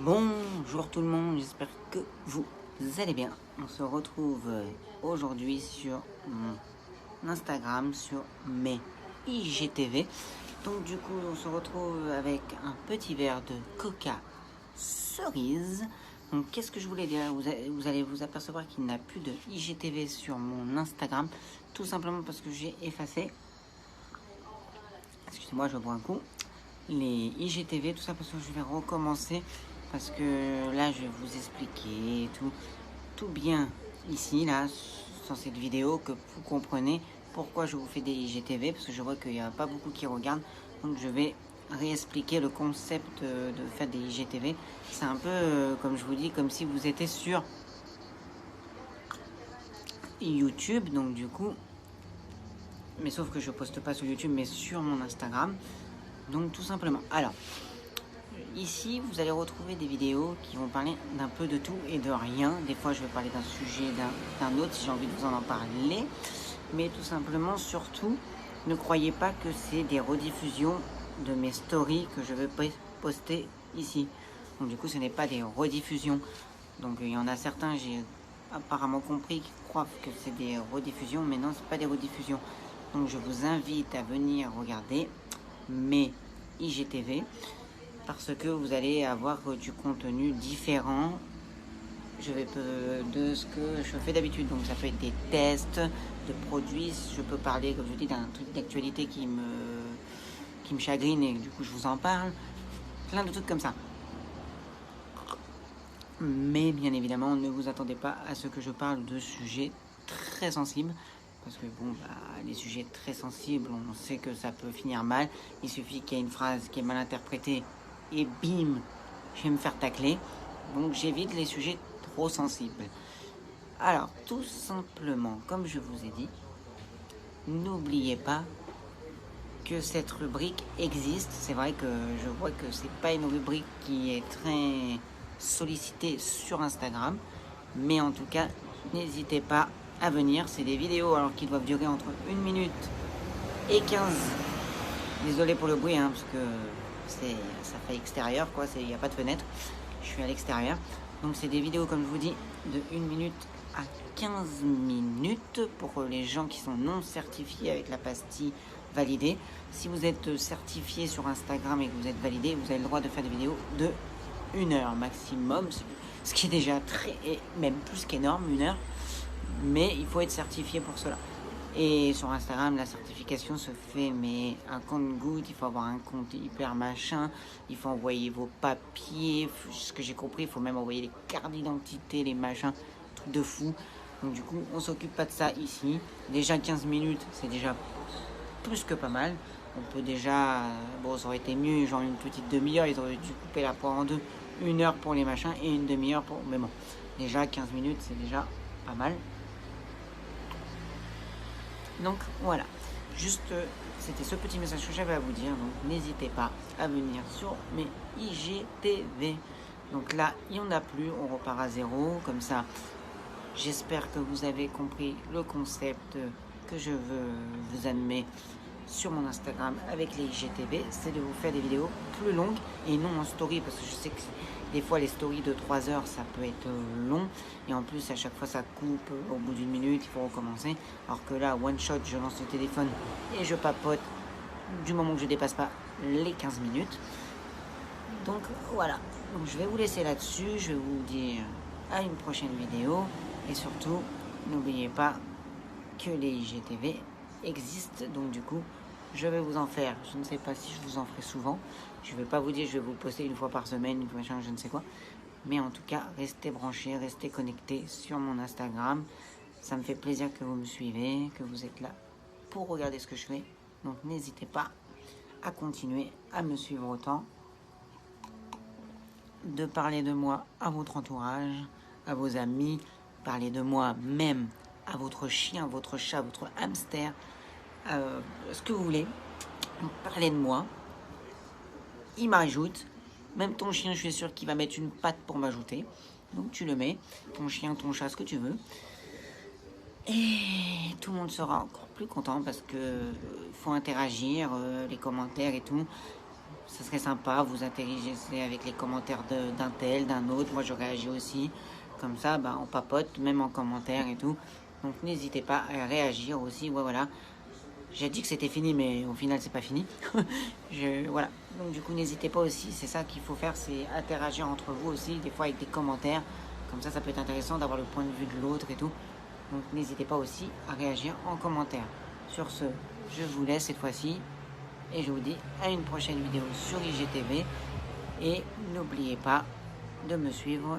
Bonjour tout le monde, j'espère que vous allez bien. On se retrouve aujourd'hui sur mon Instagram, sur mes IGTV. Donc du coup, on se retrouve avec un petit verre de coca cerise. Donc qu'est-ce que je voulais dire? Vous allez vous apercevoir qu'il n'y a plus de IGTV sur mon Instagram. Tout simplement parce que j'ai effacé, excusez-moi, je bois un coup, les IGTV, tout ça parce que je vais recommencer. Parce que là, je vais vous expliquer tout bien ici, là, sur cette vidéo, que vous comprenez pourquoi je vous fais des IGTV, parce que je vois qu'il n'y a pas beaucoup qui regardent. Donc, je vais réexpliquer le concept de faire des IGTV. C'est un peu, comme je vous dis, comme si vous étiez sur YouTube. Donc, du coup, mais sauf que je poste pas sur YouTube, mais sur mon Instagram. Donc, tout simplement. Alors, ici, vous allez retrouver des vidéos qui vont parler d'un peu de tout et de rien. Des fois, je vais parler d'un sujet, d'un autre, si j'ai envie de vous en parler. Mais tout simplement, surtout, ne croyez pas que c'est des rediffusions de mes stories que je vais poster ici. Donc du coup, ce n'est pas des rediffusions. Donc il y en a certains, j'ai apparemment compris, qui croient que c'est des rediffusions, mais non, ce n'est pas des rediffusions. Donc je vous invite à venir regarder mes IGTV, parce que vous allez avoir du contenu différent de ce que je fais d'habitude. Donc ça peut être des tests de produits, je peux parler, comme je dis, d'un truc d'actualité qui me chagrine et du coup je vous en parle. Plein de trucs comme ça. Mais bien évidemment, ne vous attendez pas à ce que je parle de sujets très sensibles. Parce que bon, les sujets très sensibles, on sait que ça peut finir mal. Il suffit qu'il y ait une phrase qui est mal interprétée et bim, je vais me faire tacler. Donc j'évite les sujets trop sensibles. Alors, tout simplement, comme je vous ai dit, n'oubliez pas que cette rubrique existe. C'est vrai que je vois que c'est pas une rubrique qui est très sollicitée sur Instagram. Mais en tout cas, n'hésitez pas à venir. C'est des vidéos alors qui doivent durer entre 1 minute et 15. Désolé pour le bruit, hein, parce que ça fait extérieur, quoi. Il n'y a pas de fenêtre. Je suis à l'extérieur. Donc c'est des vidéos, comme je vous dis, de 1 minute à 15 minutes pour les gens qui sont non certifiés avec la pastille validée. Si vous êtes certifié sur Instagram et que vous êtes validé, vous avez le droit de faire des vidéos de 1 heure maximum, ce qui est déjà très, et même plus qu'énorme, 1 heure. Mais il faut être certifié pour cela. Et sur Instagram, la certification se fait, mais un compte goutte, il faut avoir un compte hyper machin, il faut envoyer vos papiers, ce que j'ai compris, il faut même envoyer les cartes d'identité, les machins, truc de fou. Donc du coup, on s'occupe pas de ça ici. Déjà 15 minutes, c'est déjà plus que pas mal. On peut déjà, bon, ça aurait été mieux, genre une petite demi-heure, ils auraient dû couper la poire en deux. 1 heure pour les machins et une demi-heure pour... Mais bon, déjà 15 minutes, c'est déjà pas mal. Donc voilà, juste c'était ce petit message que j'avais à vous dire. Donc n'hésitez pas à venir sur mes IGTV. Donc là, il n'y en a plus, on repart à zéro. Comme ça, j'espère que vous avez compris le concept que je veux vous amener sur mon Instagram avec les IGTV. C'est de vous faire des vidéos plus longues et non en story, parce que je sais que des fois les stories de 3 heures ça peut être long, et en plus à chaque fois ça coupe au bout d'1 minute, il faut recommencer. Alors que là, one shot, je lance le téléphone et je papote du moment que je dépasse pas les 15 minutes. Donc voilà, donc je vais vous laisser là-dessus, je vais vous dire à une prochaine vidéo, et surtout n'oubliez pas que les IGTV existent. Donc du coup, je vais vous en faire, je ne sais pas si je vous en ferai souvent, je ne vais pas vous dire je vais vous poster une fois par semaine, je ne sais quoi, mais en tout cas, restez branchés, restez connectés sur mon Instagram. Ça me fait plaisir que vous me suivez, que vous êtes là pour regarder ce que je fais. Donc n'hésitez pas à continuer à me suivre autant, de parler de moi à votre entourage, à vos amis, parler de moi même à votre chien, votre chat, votre hamster, ce que vous voulez. Parlez de moi, il m'ajoute. Même ton chien, je suis sûr qu'il va mettre une patte pour m'ajouter. Donc tu le mets, ton chien, ton chat, ce que tu veux. Et tout le monde sera encore plus content, parce que faut interagir, les commentaires et tout. ça serait sympa, vous interagissez avec les commentaires d'un tel, d'un autre. Moi, je réagis aussi. Comme ça, bah, on papote, même en commentaire et tout. Donc, n'hésitez pas à réagir aussi. Ouais, voilà. J'ai dit que c'était fini, mais au final, c'est pas fini. Voilà. Donc, du coup, n'hésitez pas aussi. C'est ça qu'il faut faire, c'est interagir entre vous aussi, des fois avec des commentaires. Comme ça peut être intéressant d'avoir le point de vue de l'autre et tout. Donc, n'hésitez pas aussi à réagir en commentaire. Sur ce, je vous laisse cette fois-ci. Et je vous dis à une prochaine vidéo sur IGTV. Et n'oubliez pas de me suivre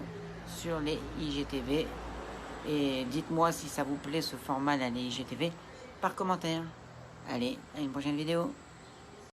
sur les IGTV. Et dites-moi si ça vous plaît ce format là, les IGTV, par commentaire. Allez, à une prochaine vidéo.